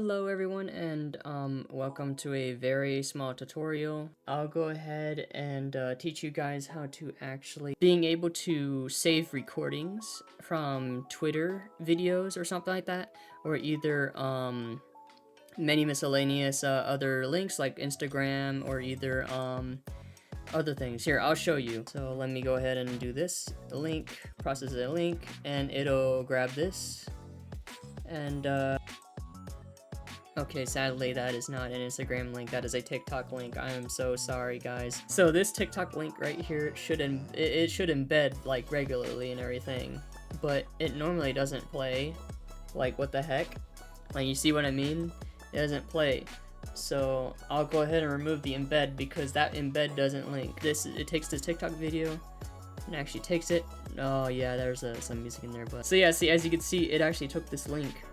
Hello everyone, and welcome to a very small tutorial. I'll go ahead and teach you guys how to actually being able to save recordings from Twitter videos or something like that, or either many miscellaneous other links like Instagram, or either other things. Here, I'll show you. So let me go ahead and do this. The link, process the link, and it'll grab this, and okay, sadly that is not an Instagram link, that is a TikTok link. I am so sorry, guys. So this TikTok link right here should it should embed like regularly and everything, but it normally doesn't play. Like, what the heck? Like, you see what I mean? It doesn't play. So I'll go ahead and remove the embed because that embed doesn't link. It takes this TikTok video and actually takes it. Oh yeah, there's some music in there, but so yeah, see, as you can see, it actually took this link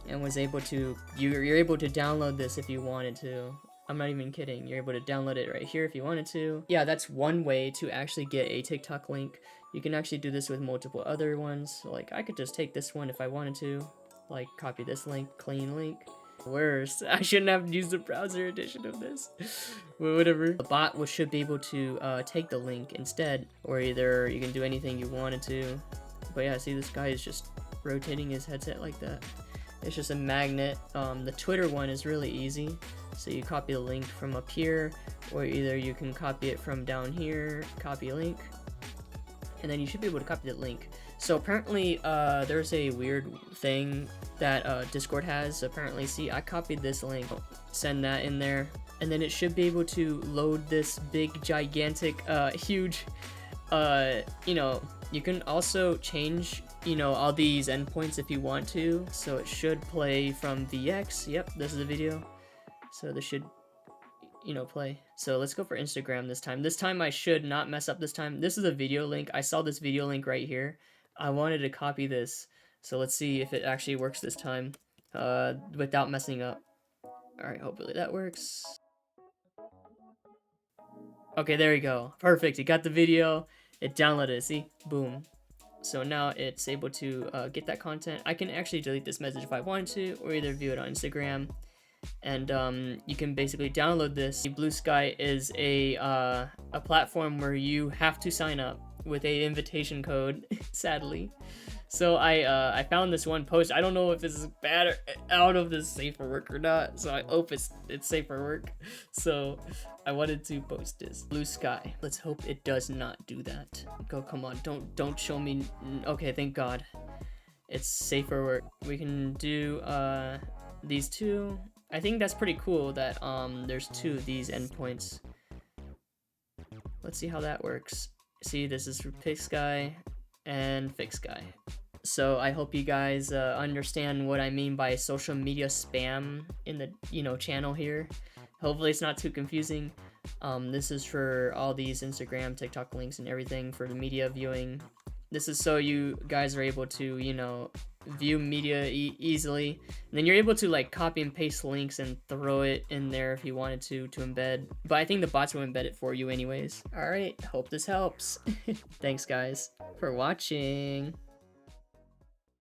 and was able to, you're able to download this if you wanted to. I'm not even kidding. You're able to download it right here if you wanted to. Yeah, that's one way to actually get a TikTok link. You can actually do this with multiple other ones. So, like, I could just take this one if I wanted to, like copy this link, clean link. Worse, I shouldn't have used the browser edition of this. Well, whatever. The bot should be able to take the link instead, or either you can do anything you wanted to. But yeah, see, this guy is just rotating his headset like that. It's just a magnet. The Twitter one is really easy. So you copy the link from up here, or either you can copy it from down here, copy link, and then you should be able to copy the link. So apparently there's a weird thing that Discord has. Apparently, see, I copied this link, send that in there, and then it should be able to load this big, gigantic, huge, you know, you can also change, you know, all these endpoints if you want to. So it should play from VX. Yep, this is a video. So this should, you know, play. So let's go for Instagram this time. This time I should not mess up this time. This is a video link. I saw this video link right here. I wanted to copy this. So let's see if it actually works this time without messing up. Alright, hopefully that works. Okay, there we go. Perfect. It got the video. It downloaded it. See? Boom. So now it's able to get that content. I can actually delete this message if I wanted to, or either view it on Instagram. And you can basically download this. Blue Sky is a platform where you have to sign up with a invitation code, sadly. So I found this one post. I don't know if this is bad, or I don't know if this is safe for work or not. So I hope it's safe for work. So I wanted to post this. Blue Sky. Let's hope it does not do that. Go, come on, don't show me. Okay, thank God. It's safe for work. We can do these two. I think that's pretty cool that there's two of these endpoints. Let's see how that works. See, this is for Fix Guy and Fix Guy. So I hope you guys understand what I mean by social media spam in the, you know, channel here. Hopefully it's not too confusing. This is for all these Instagram, TikTok links and everything for the media viewing. This is so you guys are able to, you know, view media easily. And then you're able to like copy and paste links and throw it in there if you wanted to embed. But I think the bots will embed it for you anyways. Alright, hope this helps. Thanks guys for watching.